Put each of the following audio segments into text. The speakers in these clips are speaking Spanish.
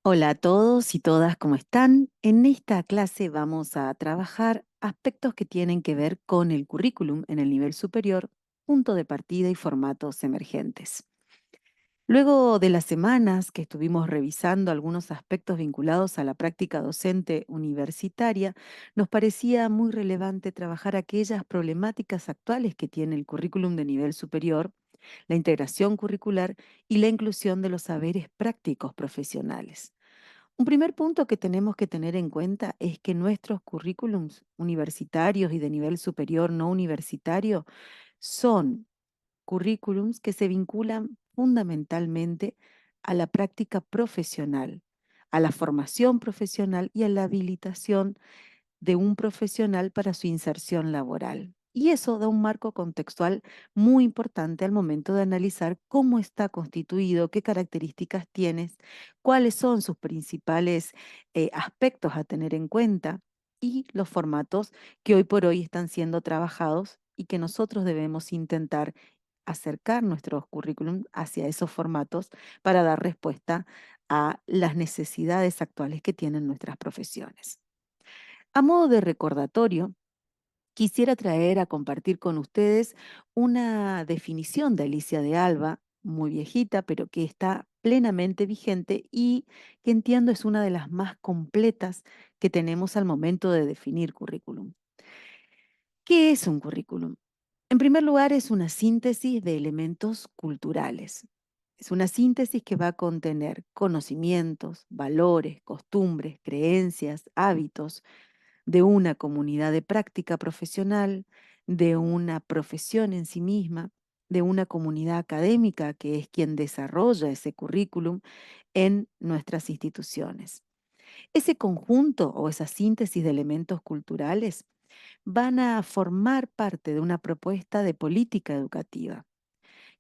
Hola a todos y todas, ¿cómo están? En esta clase vamos a trabajar aspectos que tienen que ver con el currículum en el nivel superior, punto de partida y formatos emergentes. Luego de las semanas que estuvimos revisando algunos aspectos vinculados a la práctica docente universitaria, nos parecía muy relevante trabajar aquellas problemáticas actuales que tiene el currículum de nivel superior, la integración curricular y la inclusión de los saberes prácticos profesionales. Un primer punto que tenemos que tener en cuenta es que nuestros currículums universitarios y de nivel superior no universitario son currículums que se vinculan fundamentalmente a la práctica profesional, a la formación profesional y a la habilitación de un profesional para su inserción laboral. Y eso da un marco contextual muy importante al momento de analizar cómo está constituido, qué características tiene, cuáles son sus principales aspectos a tener en cuenta y los formatos que hoy por hoy están siendo trabajados y que nosotros debemos intentar acercar nuestros currículum hacia esos formatos para dar respuesta a las necesidades actuales que tienen nuestras profesiones. A modo de recordatorio, quisiera traer a compartir con ustedes una definición de Alicia de Alba, muy viejita, pero que está plenamente vigente y que entiendo es una de las más completas que tenemos al momento de definir currículum. ¿Qué es un currículum? En primer lugar, es una síntesis de elementos culturales. Es una síntesis que va a contener conocimientos, valores, costumbres, creencias, hábitos, de una comunidad de práctica profesional, de una profesión en sí misma, de una comunidad académica que es quien desarrolla ese currículum en nuestras instituciones. Ese conjunto o esa síntesis de elementos culturales van a formar parte de una propuesta de política educativa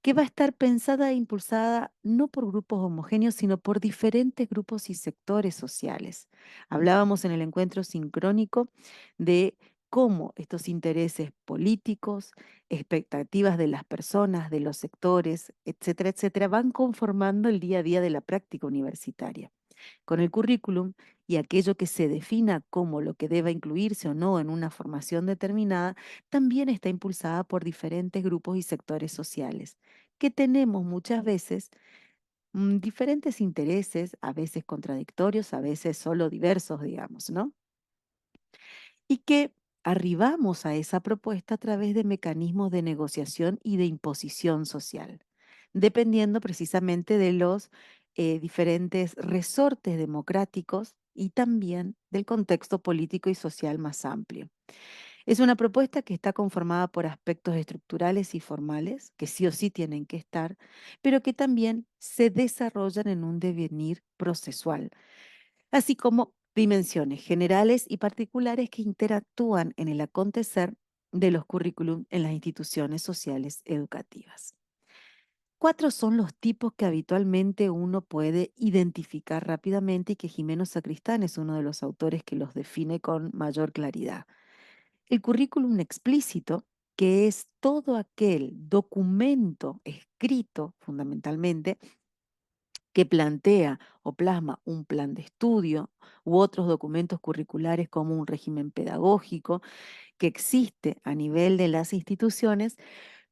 que va a estar pensada e impulsada no por grupos homogéneos, sino por diferentes grupos y sectores sociales. Hablábamos en el encuentro sincrónico de cómo estos intereses políticos, expectativas de las personas, de los sectores, etcétera, etcétera, van conformando el día a día de la práctica universitaria. Con el currículum y aquello que se defina como lo que deba incluirse o no en una formación determinada, también está impulsada por diferentes grupos y sectores sociales, que tenemos muchas veces diferentes intereses, a veces contradictorios, a veces solo diversos, digamos, ¿no? Y que arribamos a esa propuesta a través de mecanismos de negociación y de imposición social, dependiendo precisamente de los diferentes resortes democráticos y también del contexto político y social más amplio. Es una propuesta que está conformada por aspectos estructurales y formales, que sí o sí tienen que estar, pero que también se desarrollan en un devenir procesual, así como dimensiones generales y particulares que interactúan en el acontecer de los currículum en las instituciones sociales educativas. Cuatro son los tipos que habitualmente uno puede identificar rápidamente y que Jimeno Sacristán es uno de los autores que los define con mayor claridad. El currículum explícito, que es todo aquel documento escrito fundamentalmente que plantea o plasma un plan de estudio u otros documentos curriculares como un régimen pedagógico que existe a nivel de las instituciones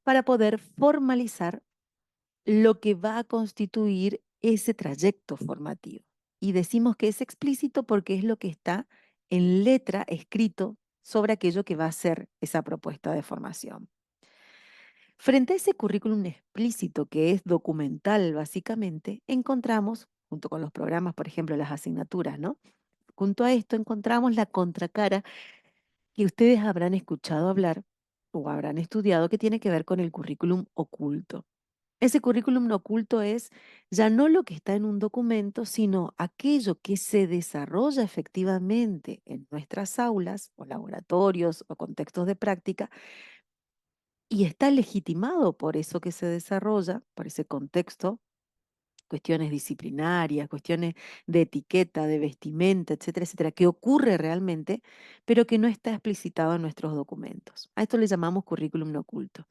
para poder formalizar lo que va a constituir ese trayecto formativo. Y decimos que es explícito porque es lo que está en letra escrito sobre aquello que va a ser esa propuesta de formación. Frente a ese currículum explícito que es documental básicamente, encontramos, junto con los programas, por ejemplo, las asignaturas, ¿no? Junto a esto encontramos la contracara que ustedes habrán escuchado hablar o habrán estudiado que tiene que ver con el currículum oculto. Ese currículum no oculto es ya no lo que está en un documento, sino aquello que se desarrolla efectivamente en nuestras aulas o laboratorios o contextos de práctica y está legitimado por eso que se desarrolla, por ese contexto, cuestiones disciplinarias, cuestiones de etiqueta, de vestimenta, etcétera, etcétera, que ocurre realmente, pero que no está explicitado en nuestros documentos. A esto le llamamos currículum no oculto.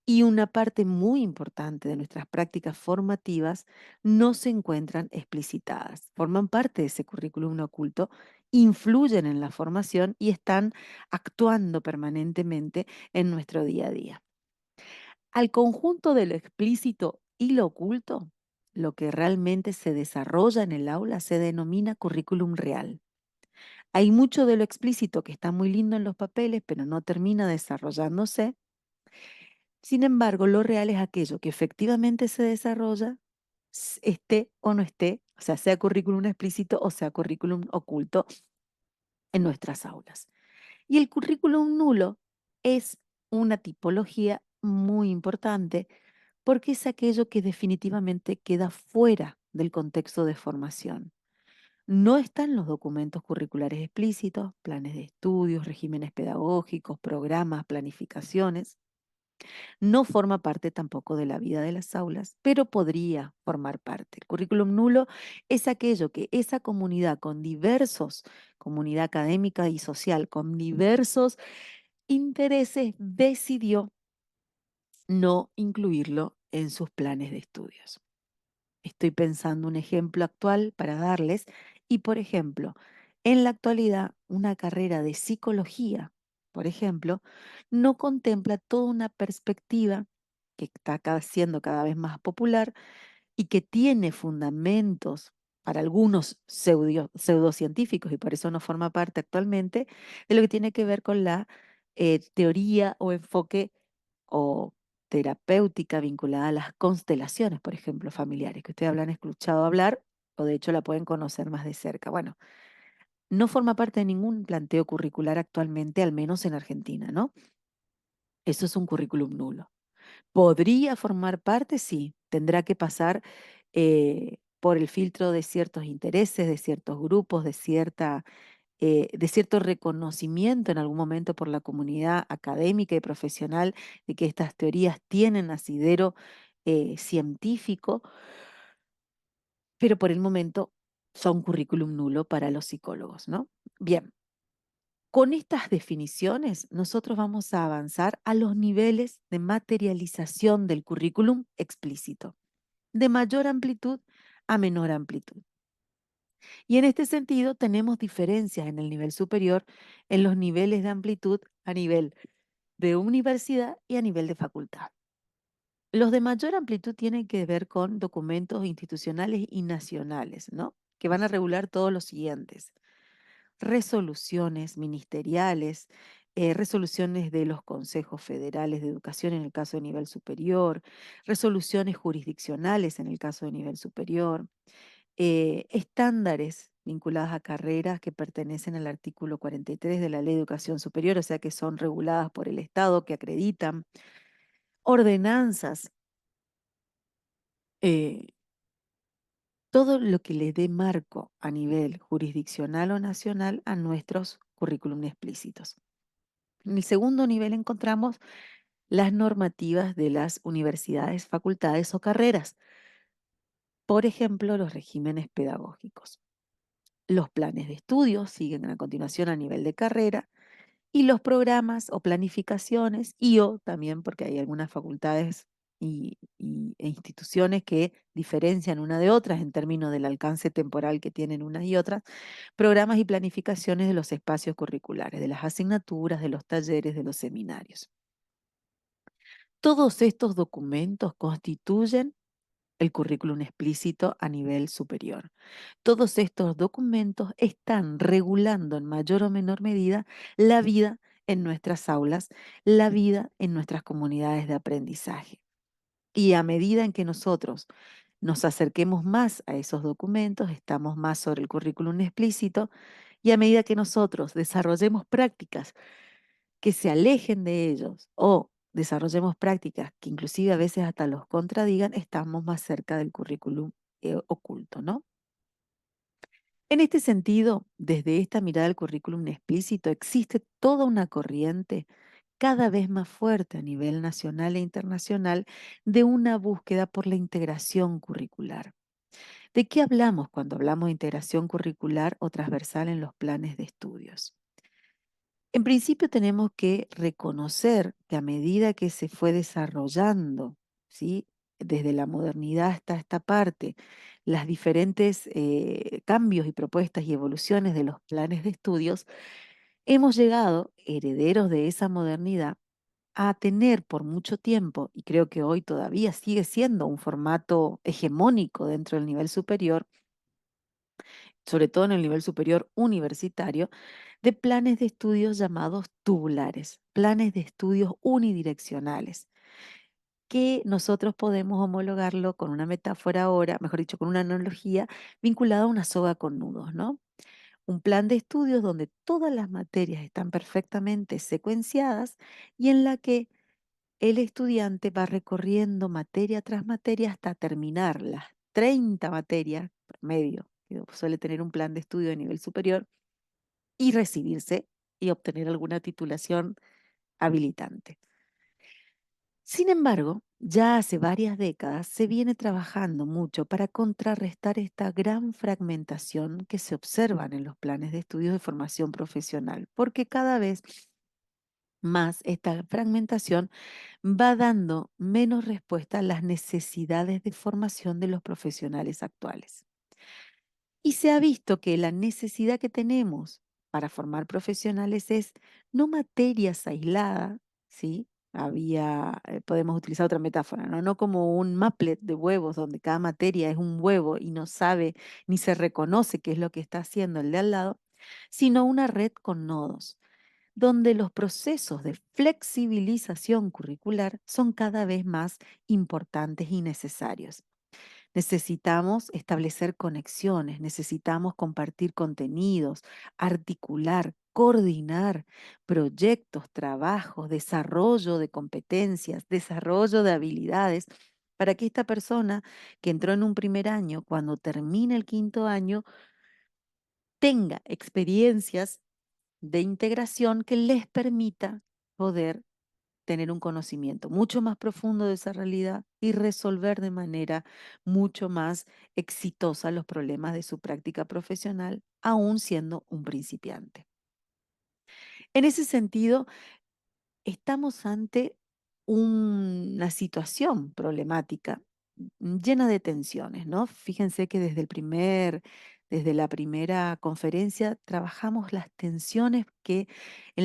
Y una parte muy importante de nuestras prácticas formativas no se encuentran explicitadas. Forman parte de ese currículum no oculto, influyen en la formación y están actuando permanentemente en nuestro día a día. Al conjunto de lo explícito y lo oculto, lo que realmente se desarrolla en el aula se denomina currículum real. Hay mucho de lo explícito que está muy lindo en los papeles, pero no termina desarrollándose. Sin embargo, lo real es aquello que efectivamente se desarrolla, esté o no esté, o sea currículum explícito o sea currículum oculto en nuestras aulas. Y el currículum nulo es una tipología muy importante porque es aquello que definitivamente queda fuera del contexto de formación. No están los documentos curriculares explícitos, planes de estudios, regímenes pedagógicos, programas, planificaciones. No forma parte tampoco de la vida de las aulas, pero podría formar parte. El currículum nulo es aquello que esa comunidad con diversos, comunidad académica y social, con diversos intereses, decidió no incluirlo en sus planes de estudios. Estoy pensando un ejemplo actual para darles y, por ejemplo, en la actualidad, una carrera de psicología, por ejemplo, no contempla toda una perspectiva que está siendo cada vez más popular y que tiene fundamentos para algunos pseudocientíficos y por eso no forma parte actualmente de lo que tiene que ver con la teoría o enfoque o terapéutica vinculada a las constelaciones, por ejemplo, familiares, que ustedes habrán escuchado hablar o de hecho la pueden conocer más de cerca. Bueno, no forma parte de ningún planteo curricular actualmente, al menos en Argentina, ¿no? Eso es un currículum nulo. ¿Podría formar parte? Sí, tendrá que pasar por el filtro de ciertos intereses, de ciertos grupos, de cierto reconocimiento en algún momento por la comunidad académica y profesional de que estas teorías tienen asidero científico, pero por el momento son currículum nulo para los psicólogos, ¿no? Bien, con estas definiciones nosotros vamos a avanzar a los niveles de materialización del currículum explícito, de mayor amplitud a menor amplitud. Y en este sentido tenemos diferencias en el nivel superior, en los niveles de amplitud a nivel de universidad y a nivel de facultad. Los de mayor amplitud tienen que ver con documentos institucionales y nacionales, ¿no? Que van a regular todos los siguientes: resoluciones ministeriales, resoluciones de los consejos federales de educación en el caso de nivel superior, resoluciones jurisdiccionales en el caso de nivel superior, estándares vinculados a carreras que pertenecen al artículo 43 de la Ley de Educación Superior, o sea que son reguladas por el Estado, que acreditan, ordenanzas, eh, todo lo que le dé marco a nivel jurisdiccional o nacional a nuestros currículum explícitos. En el segundo nivel encontramos las normativas de las universidades, facultades o carreras, por ejemplo, los regímenes pedagógicos. Los planes de estudio siguen a continuación a nivel de carrera y los programas o planificaciones o también porque hay algunas facultades e instituciones que diferencian una de otras en términos del alcance temporal que tienen unas y otras, programas y planificaciones de los espacios curriculares, de las asignaturas, de los talleres, de los seminarios. Todos estos documentos constituyen el currículum explícito a nivel superior. Todos estos documentos están regulando en mayor o menor medida la vida en nuestras aulas, la vida en nuestras comunidades de aprendizaje. Y a medida en que nosotros nos acerquemos más a esos documentos, estamos más sobre el currículum explícito, y a medida que nosotros desarrollemos prácticas que se alejen de ellos o desarrollemos prácticas que inclusive a veces hasta los contradigan, estamos más cerca del currículum oculto, ¿no? En este sentido, desde esta mirada del currículum explícito, existe toda una corriente cada vez más fuerte a nivel nacional e internacional de una búsqueda por la integración curricular. ¿De qué hablamos cuando hablamos de integración curricular o transversal en los planes de estudios? En principio tenemos que reconocer que a medida que se fue desarrollando, ¿sí? Desde la modernidad hasta esta parte, las diferentes cambios y propuestas y evoluciones de los planes de estudios, hemos llegado, herederos de esa modernidad, a tener por mucho tiempo, y creo que hoy todavía sigue siendo un formato hegemónico dentro del nivel superior, sobre todo en el nivel superior universitario, de planes de estudios llamados tubulares, planes de estudios unidireccionales, que nosotros podemos homologarlo con una metáfora ahora, mejor dicho, con una analogía vinculada a una soga con nudos, ¿no? Un plan de estudios donde todas las materias están perfectamente secuenciadas y en la que el estudiante va recorriendo materia tras materia hasta terminar las 30 materias promedio que suele tener un plan de estudio de nivel superior y recibirse y obtener alguna titulación habilitante. Sin embargo, ya hace varias décadas se viene trabajando mucho para contrarrestar esta gran fragmentación que se observan en los planes de estudios de formación profesional, porque cada vez más esta fragmentación va dando menos respuesta a las necesidades de formación de los profesionales actuales. Y se ha visto que la necesidad que tenemos para formar profesionales es no materias aisladas, ¿sí? Podemos utilizar otra metáfora, ¿no? No como un maplet de huevos donde cada materia es un huevo y no sabe ni se reconoce qué es lo que está haciendo el de al lado, sino una red con nodos, donde los procesos de flexibilización curricular son cada vez más importantes y necesarios. Necesitamos establecer conexiones, necesitamos compartir contenidos, articular, coordinar proyectos, trabajos, desarrollo de competencias, desarrollo de habilidades, para que esta persona que entró en un primer año, cuando termine el quinto año, tenga experiencias de integración que les permita poder tener un conocimiento mucho más profundo de esa realidad y resolver de manera mucho más exitosa los problemas de su práctica profesional, aún siendo un principiante. En ese sentido, estamos ante una situación problemática llena de tensiones, ¿no? Fíjense que desde la primera conferencia trabajamos las tensiones en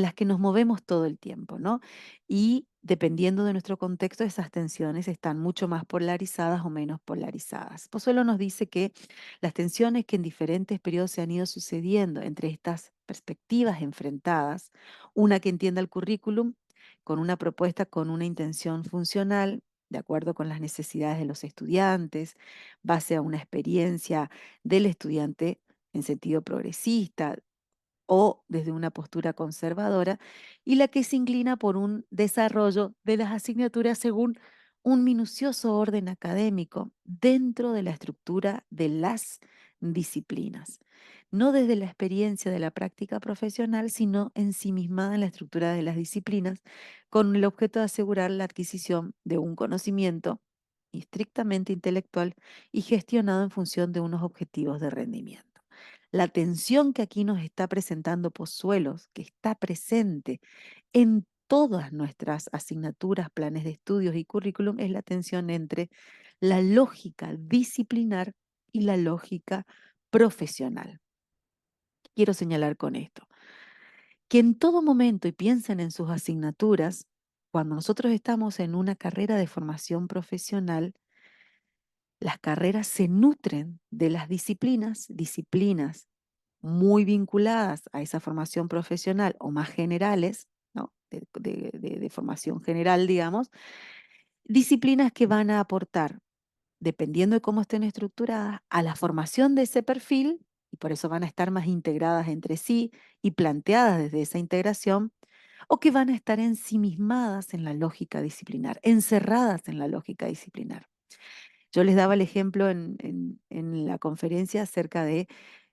las que nos movemos todo el tiempo, ¿no? Y dependiendo de nuestro contexto, esas tensiones están mucho más polarizadas o menos polarizadas. Pozuelo nos dice que las tensiones que en diferentes periodos se han ido sucediendo entre estas perspectivas enfrentadas, una que entienda el currículum con una propuesta con una intención funcional, de acuerdo con las necesidades de los estudiantes, base a una experiencia del estudiante en sentido progresista, o desde una postura conservadora, y la que se inclina por un desarrollo de las asignaturas según un minucioso orden académico dentro de la estructura de las disciplinas, no desde la experiencia de la práctica profesional, sino ensimismada en la estructura de las disciplinas, con el objeto de asegurar la adquisición de un conocimiento estrictamente intelectual y gestionado en función de unos objetivos de rendimiento. La tensión que aquí nos está presentando Pozuelos, que está presente en todas nuestras asignaturas, planes de estudios y currículum, es la tensión entre la lógica disciplinar y la lógica profesional. Quiero señalar con esto que en todo momento, y piensen en sus asignaturas, cuando nosotros estamos en una carrera de formación profesional, las carreras se nutren de las disciplinas muy vinculadas a esa formación profesional o más generales, ¿no? De formación general, digamos, disciplinas que van a aportar, dependiendo de cómo estén estructuradas, a la formación de ese perfil, y por eso van a estar más integradas entre sí y planteadas desde esa integración, o que van a estar ensimismadas en la lógica disciplinar, encerradas en la lógica disciplinar. Yo les daba el ejemplo en la conferencia acerca de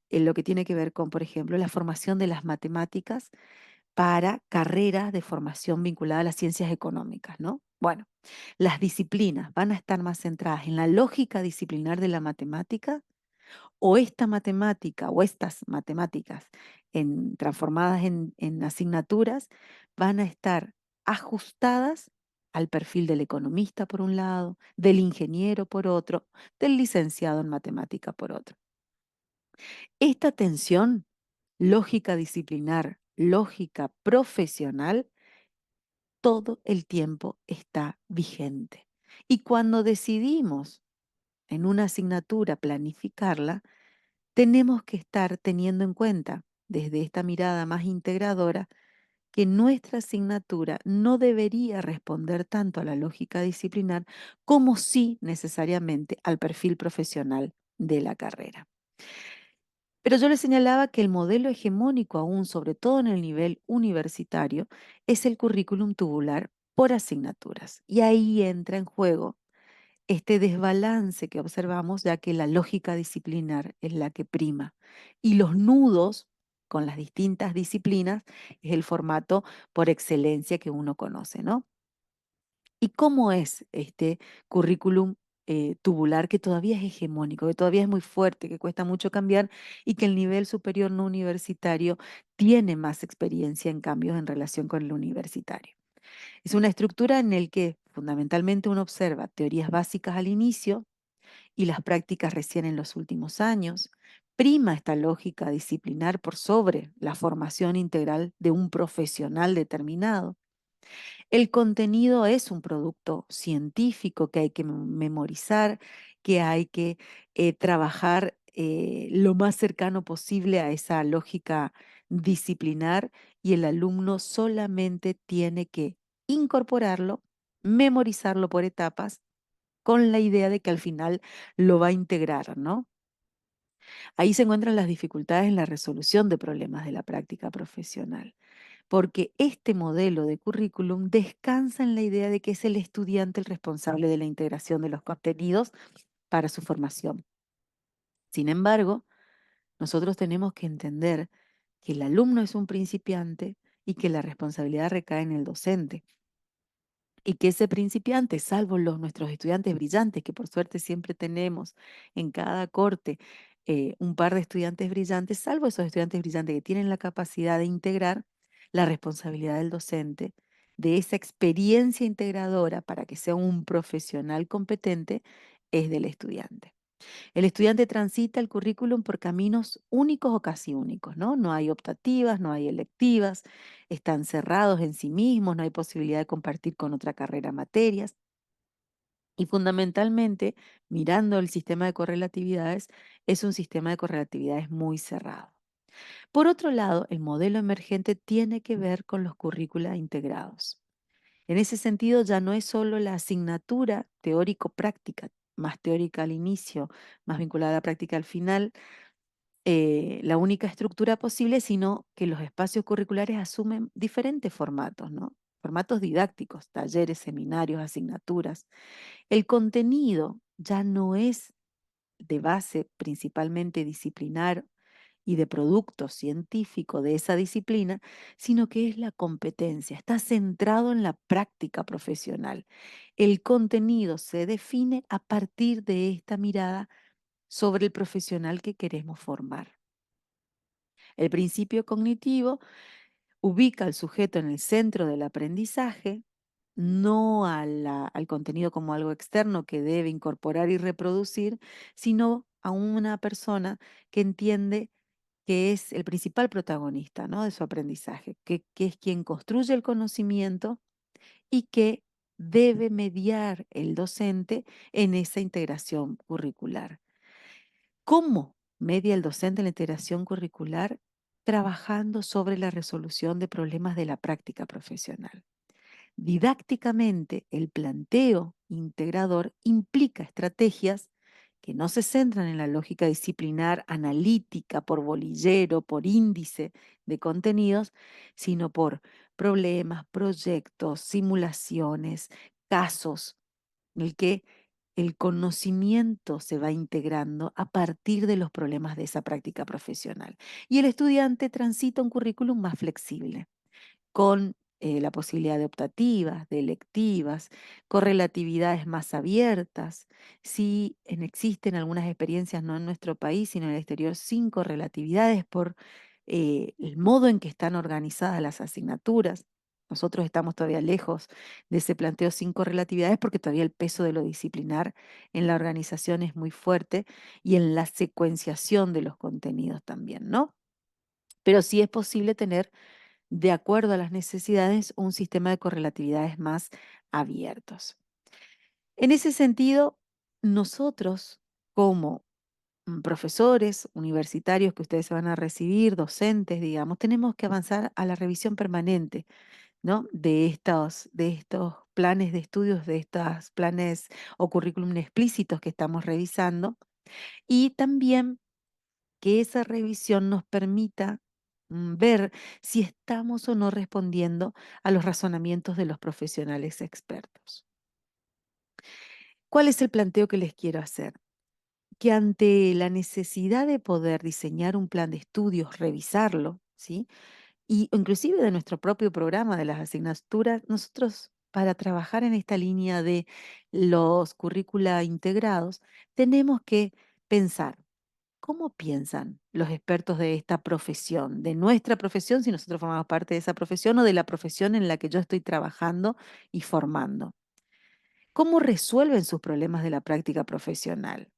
en lo que tiene que ver con, por ejemplo, la formación de las matemáticas para carreras de formación vinculada a las ciencias económicas, ¿no? Bueno, las disciplinas van a estar más centradas en la lógica disciplinar de la matemática o esta matemática o estas matemáticas transformadas en asignaturas van a estar ajustadas al perfil del economista por un lado, del ingeniero por otro, del licenciado en matemática por otro. Esta tensión lógica disciplinar, lógica profesional, todo el tiempo está vigente. Y cuando decidimos en una asignatura planificarla, tenemos que estar teniendo en cuenta, desde esta mirada más integradora, que nuestra asignatura no debería responder tanto a la lógica disciplinar como sí necesariamente al perfil profesional de la carrera. Pero yo le señalaba que el modelo hegemónico aún, sobre todo en el nivel universitario, es el currículum tubular por asignaturas. Y ahí entra en juego este desbalance que observamos, ya que la lógica disciplinar es la que prima. Y los nudos con las distintas disciplinas es el formato por excelencia que uno conoce, ¿no? ¿Y cómo es este currículum tubular que todavía es hegemónico, que todavía es muy fuerte, que cuesta mucho cambiar y que el nivel superior no universitario tiene más experiencia en cambios en relación con el universitario? Es una estructura en la que fundamentalmente uno observa teorías básicas al inicio y las prácticas recién en los últimos años. Prima esta lógica disciplinar por sobre la formación integral de un profesional determinado. El contenido es un producto científico que hay que memorizar, que hay que trabajar lo más cercano posible a esa lógica disciplinar, y el alumno solamente tiene que incorporarlo, memorizarlo por etapas, con la idea de que al final lo va a integrar, ¿no? Ahí se encuentran las dificultades en la resolución de problemas de la práctica profesional, porque este modelo de currículum descansa en la idea de que es el estudiante el responsable de la integración de los contenidos para su formación. Sin embargo, nosotros tenemos que entender que el alumno es un principiante y que la responsabilidad recae en el docente. Y que ese principiante, salvo nuestros estudiantes brillantes, que por suerte siempre tenemos en cada corte un par de estudiantes brillantes, salvo esos estudiantes brillantes que tienen la capacidad de integrar, la responsabilidad del docente, de esa experiencia integradora para que sea un profesional competente, es del estudiante. El estudiante transita el currículum por caminos únicos o casi únicos, ¿no? No hay optativas, no hay electivas, están cerrados en sí mismos, no hay posibilidad de compartir con otra carrera materias. Y fundamentalmente, mirando el sistema de correlatividades, es un sistema de correlatividades muy cerrado. Por otro lado, el modelo emergente tiene que ver con los currícula integrados. En ese sentido, ya no es solo la asignatura teórico-práctica, más teórica al inicio, más vinculada a la práctica al final, la única estructura posible, sino que los espacios curriculares asumen diferentes formatos, ¿no? Formatos didácticos, talleres, seminarios, asignaturas. El contenido ya no es de base principalmente disciplinar y de producto científico de esa disciplina, sino que es la competencia, está centrado en la práctica profesional. El contenido se define a partir de esta mirada sobre el profesional que queremos formar. El principio cognitivo ubica al sujeto en el centro del aprendizaje, no al contenido como algo externo que debe incorporar y reproducir, sino a una persona que entiende que es el principal protagonista, ¿no?, de su aprendizaje, que es quien construye el conocimiento y que debe mediar el docente en esa integración curricular. ¿Cómo media el docente en la integración curricular? Trabajando sobre la resolución de problemas de la práctica profesional. Didácticamente, el planteo integrador implica estrategias que no se centran en la lógica disciplinar analítica por bolillero, por índice de contenidos, sino por problemas, proyectos, simulaciones, casos, en el que el conocimiento se va integrando a partir de los problemas de esa práctica profesional. Y el estudiante transita un currículum más flexible, con la posibilidad de optativas, de electivas, correlatividades más abiertas. Sí, existen algunas experiencias, no en nuestro país, sino en el exterior, sin correlatividades por el modo en que están organizadas las asignaturas. Nosotros estamos todavía lejos de ese planteo sin correlatividades porque todavía el peso de lo disciplinar en la organización es muy fuerte y en la secuenciación de los contenidos también, ¿no? Pero sí es posible tener, de acuerdo a las necesidades, un sistema de correlatividades más abiertos. En ese sentido, nosotros como profesores universitarios que ustedes se van a recibir, docentes, digamos, tenemos que avanzar a la revisión permanente, ¿no? De estos planes de estudios, de estos planes o currículum explícitos que estamos revisando, y también que esa revisión nos permita ver si estamos o no respondiendo a los razonamientos de los profesionales expertos. ¿Cuál es el planteo que les quiero hacer? Que ante la necesidad de poder diseñar un plan de estudios, revisarlo, ¿sí? Y inclusive de nuestro propio programa de las asignaturas, nosotros para trabajar en esta línea de los currícula integrados, tenemos que pensar. ¿Cómo piensan los expertos de esta profesión, de nuestra profesión, si nosotros formamos parte de esa profesión o de la profesión en la que yo estoy trabajando y formando? ¿Cómo resuelven sus problemas de la práctica profesional?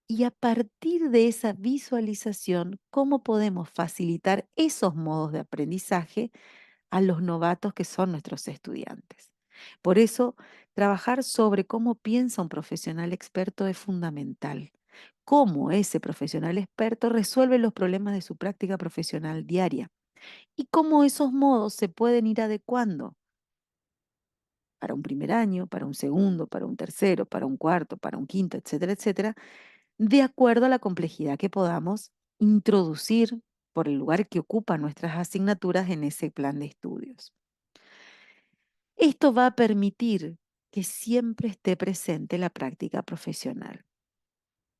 Y a partir de esa visualización, ¿cómo podemos facilitar esos modos de aprendizaje a los novatos que son nuestros estudiantes? Por eso, trabajar sobre cómo piensa un profesional experto es fundamental. Cómo ese profesional experto resuelve los problemas de su práctica profesional diaria y cómo esos modos se pueden ir adecuando para un primer año, para un segundo, para un tercero, para un cuarto, para un quinto, etcétera, etcétera, de acuerdo a la complejidad que podamos introducir por el lugar que ocupan nuestras asignaturas en ese plan de estudios. Esto va a permitir que siempre esté presente la práctica profesional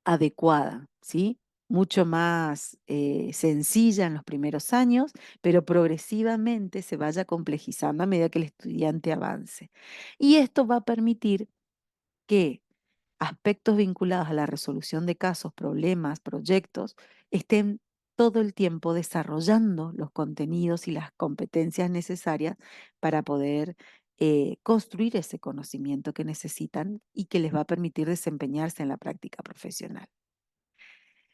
adecuada, ¿sí? Mucho más sencilla en los primeros años, pero progresivamente se vaya complejizando a medida que el estudiante avance. Y esto va a permitir que aspectos vinculados a la resolución de casos, problemas, proyectos, estén todo el tiempo desarrollando los contenidos y las competencias necesarias para poder construir ese conocimiento que necesitan y que les va a permitir desempeñarse en la práctica profesional.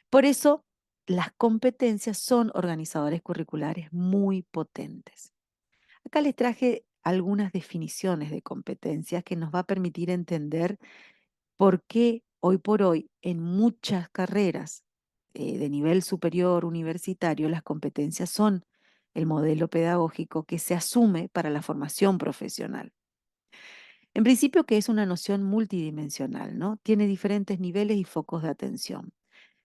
Por eso, las competencias son organizadores curriculares muy potentes. Acá les traje algunas definiciones de competencias que nos va a permitir entender por qué hoy por hoy en muchas carreras de nivel superior universitario las competencias son el modelo pedagógico que se asume para la formación profesional. En principio que es una noción multidimensional, ¿no? Tiene diferentes niveles y focos de atención.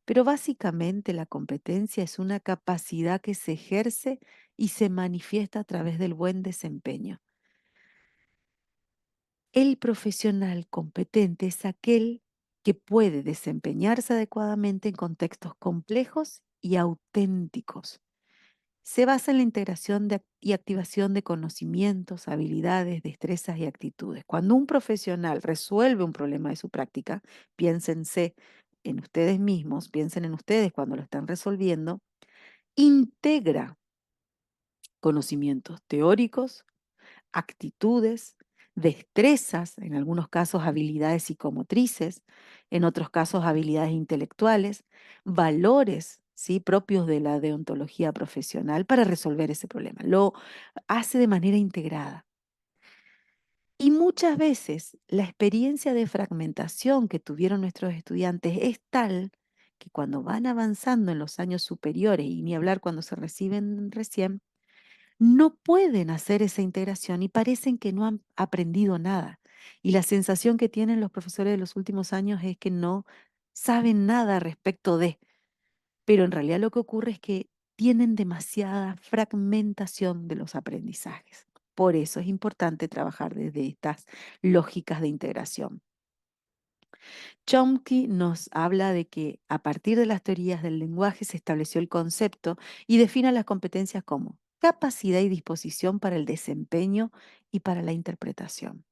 Pero básicamente la competencia es una capacidad que se ejerce y se manifiesta a través del buen desempeño. El profesional competente es aquel que puede desempeñarse adecuadamente en contextos complejos y auténticos. Se basa en la integración y activación de conocimientos, habilidades, destrezas y actitudes. Cuando un profesional resuelve un problema de su práctica, piénsense en ustedes mismos, piensen en ustedes cuando lo están resolviendo, integra conocimientos teóricos, actitudes, destrezas, en algunos casos habilidades psicomotrices, en otros casos habilidades intelectuales, valores, ¿sí? Propios de la deontología profesional para resolver ese problema. Lo hace de manera integrada. Y muchas veces la experiencia de fragmentación que tuvieron nuestros estudiantes es tal que cuando van avanzando en los años superiores, y ni hablar cuando se reciben recién, no pueden hacer esa integración y parecen que no han aprendido nada. Y la sensación que tienen los profesores de los últimos años es que no saben nada respecto de, pero en realidad lo que ocurre es que tienen demasiada fragmentación de los aprendizajes. Por eso es importante trabajar desde estas lógicas de integración. Chomsky nos habla de que a partir de las teorías del lenguaje se estableció el concepto y define las competencias como capacidad y disposición para el desempeño y para la interpretación.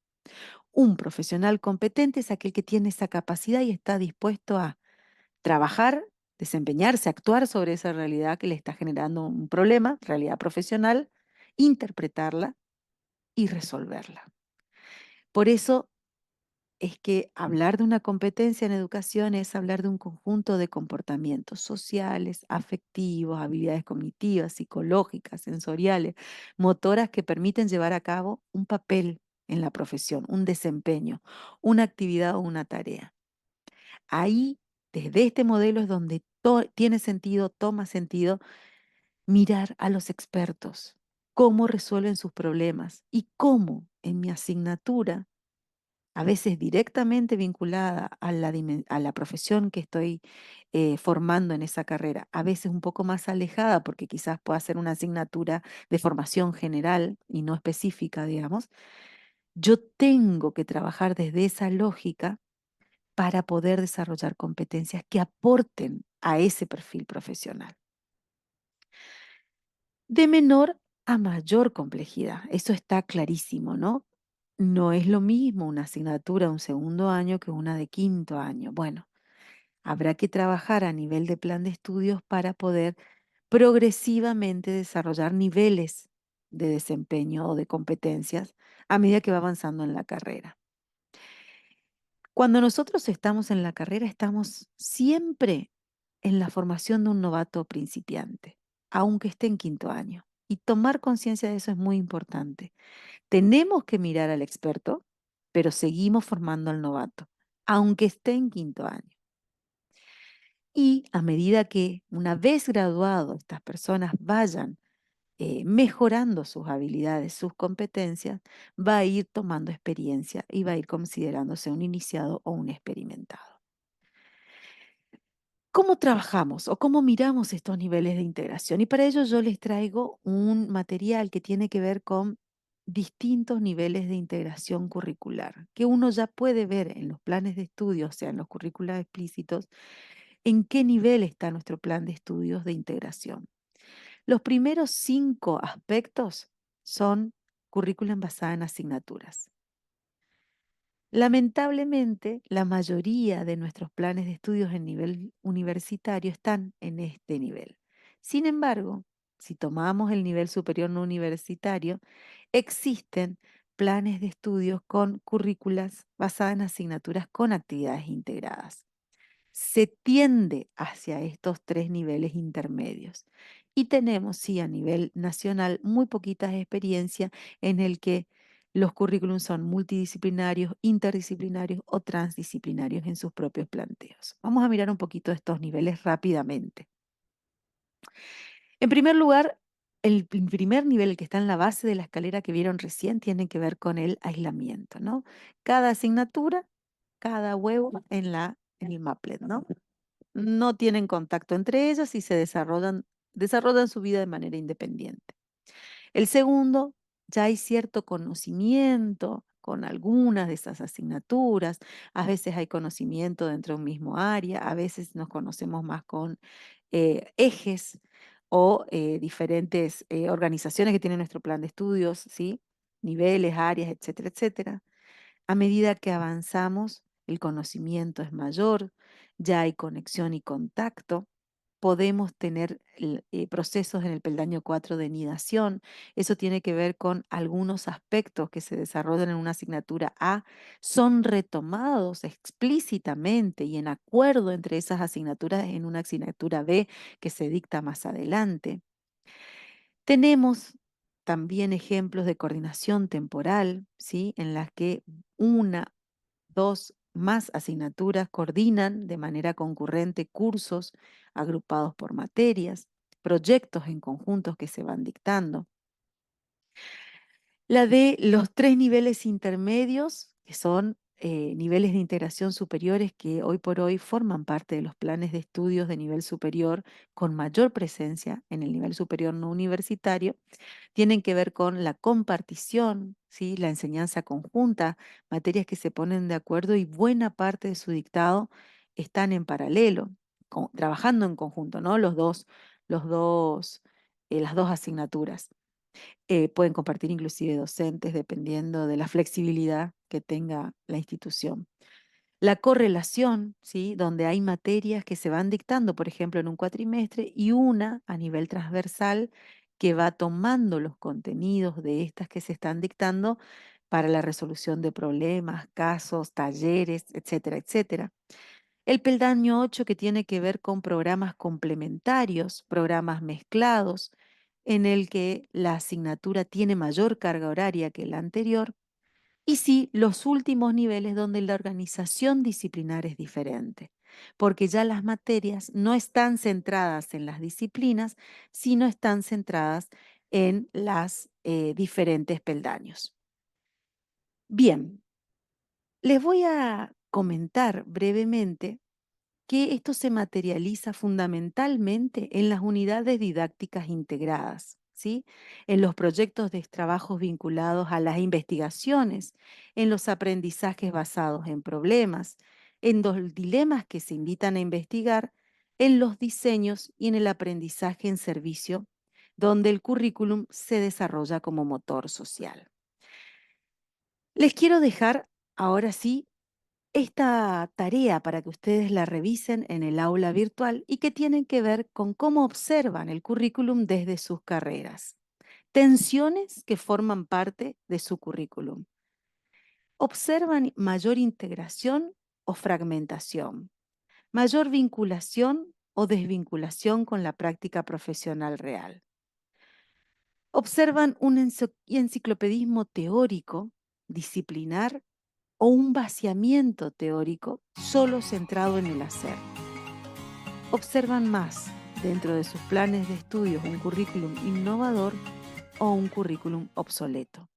Un profesional competente es aquel que tiene esa capacidad y está dispuesto a trabajar, desempeñarse, actuar sobre esa realidad que le está generando un problema, realidad profesional, interpretarla y resolverla. Por eso es que hablar de una competencia en educación es hablar de un conjunto de comportamientos sociales, afectivos, habilidades cognitivas, psicológicas, sensoriales, motoras que permiten llevar a cabo un papel en la profesión, un desempeño, una actividad o una tarea. Ahí, desde este modelo es donde tiene sentido, toma sentido mirar a los expertos, cómo resuelven sus problemas y cómo en mi asignatura, a veces directamente vinculada a la profesión que estoy formando en esa carrera, a veces un poco más alejada porque quizás pueda ser una asignatura de formación general y no específica, digamos, yo tengo que trabajar desde esa lógica para poder desarrollar competencias que aporten a ese perfil profesional. De menor a mayor complejidad, eso está clarísimo, ¿no? No es lo mismo una asignatura de un segundo año que una de quinto año. Bueno, habrá que trabajar a nivel de plan de estudios para poder progresivamente desarrollar niveles de desempeño o de competencias a medida que va avanzando en la carrera. Cuando nosotros estamos en la carrera, estamos siempre en la formación de un novato principiante, aunque esté en quinto año. Y tomar conciencia de eso es muy importante. Tenemos que mirar al experto, pero seguimos formando al novato, aunque esté en quinto año. Y a medida que una vez graduado estas personas vayan mejorando sus habilidades, sus competencias, va a ir tomando experiencia y va a ir considerándose un iniciado o un experimentado. ¿Cómo trabajamos o cómo miramos estos niveles de integración? Y para ello yo les traigo un material que tiene que ver con distintos niveles de integración curricular, que uno ya puede ver en los planes de estudio, o sea, en los currículos explícitos, en qué nivel está nuestro plan de estudios de integración. Los primeros 5 aspectos son currículum basada en asignaturas. Lamentablemente, la mayoría de nuestros planes de estudios en nivel universitario están en este nivel. Sin embargo, si tomamos el nivel superior no universitario, existen planes de estudios con currículas basadas en asignaturas con actividades integradas. Se tiende hacia estos 3 niveles intermedios. Y tenemos, sí, a nivel nacional, muy poquitas experiencias en el que los currículums son multidisciplinarios, interdisciplinarios o transdisciplinarios en sus propios planteos. Vamos a mirar un poquito estos niveles rápidamente. En primer lugar, el primer nivel, el que está en la base de la escalera que vieron recién, tiene que ver con el aislamiento, ¿no? Cada asignatura, cada huevo en el Maplet, ¿no? No tienen contacto entre ellas y se desarrollan su vida de manera independiente. El segundo, ya hay cierto conocimiento con algunas de esas asignaturas, a veces hay conocimiento dentro de un mismo área, a veces nos conocemos más con ejes o diferentes organizaciones que tienen nuestro plan de estudios, ¿sí? Niveles, áreas, etcétera, etcétera. A medida que avanzamos, el conocimiento es mayor, ya hay conexión y contacto, podemos tener procesos en el peldaño 4 de nidación. Eso tiene que ver con algunos aspectos que se desarrollan en una asignatura A, son retomados explícitamente y en acuerdo entre esas asignaturas en una asignatura B que se dicta más adelante. Tenemos también ejemplos de coordinación temporal, ¿sí? En las que una, dos más asignaturas coordinan de manera concurrente cursos agrupados por materias, proyectos en conjuntos que se van dictando. La de los 3 niveles intermedios, que son niveles de integración superiores que hoy por hoy forman parte de los planes de estudios de nivel superior con mayor presencia en el nivel superior no universitario, tienen que ver con la compartición, ¿sí? La enseñanza conjunta, materias que se ponen de acuerdo y buena parte de su dictado están en paralelo, trabajando en conjunto, ¿no? Las dos asignaturas. Pueden compartir inclusive docentes dependiendo de la flexibilidad que tenga la institución. La correlación, ¿sí? Donde hay materias que se van dictando, por ejemplo, en un cuatrimestre y una a nivel transversal que va tomando los contenidos de estas que se están dictando para la resolución de problemas, casos, talleres, etcétera, etcétera. El peldaño 8 que tiene que ver con programas complementarios, programas mezclados, en el que la asignatura tiene mayor carga horaria que la anterior, y sí, los últimos niveles donde la organización disciplinar es diferente, porque ya las materias no están centradas en las disciplinas, sino están centradas en las diferentes peldaños. Bien, les voy a comentar brevemente que esto se materializa fundamentalmente en las unidades didácticas integradas, ¿sí? En los proyectos de trabajos vinculados a las investigaciones, en los aprendizajes basados en problemas, en los dilemas que se invitan a investigar, en los diseños y en el aprendizaje en servicio, donde el currículum se desarrolla como motor social. Les quiero dejar ahora sí esta tarea para que ustedes la revisen en el aula virtual y que tienen que ver con cómo observan el currículum desde sus carreras. Tensiones que forman parte de su currículum. Observan mayor integración o fragmentación, mayor vinculación o desvinculación con la práctica profesional real. Observan un enciclopedismo teórico, disciplinar o un vaciamiento teórico solo centrado en el hacer. Observan más dentro de sus planes de estudios un currículum innovador o un currículum obsoleto.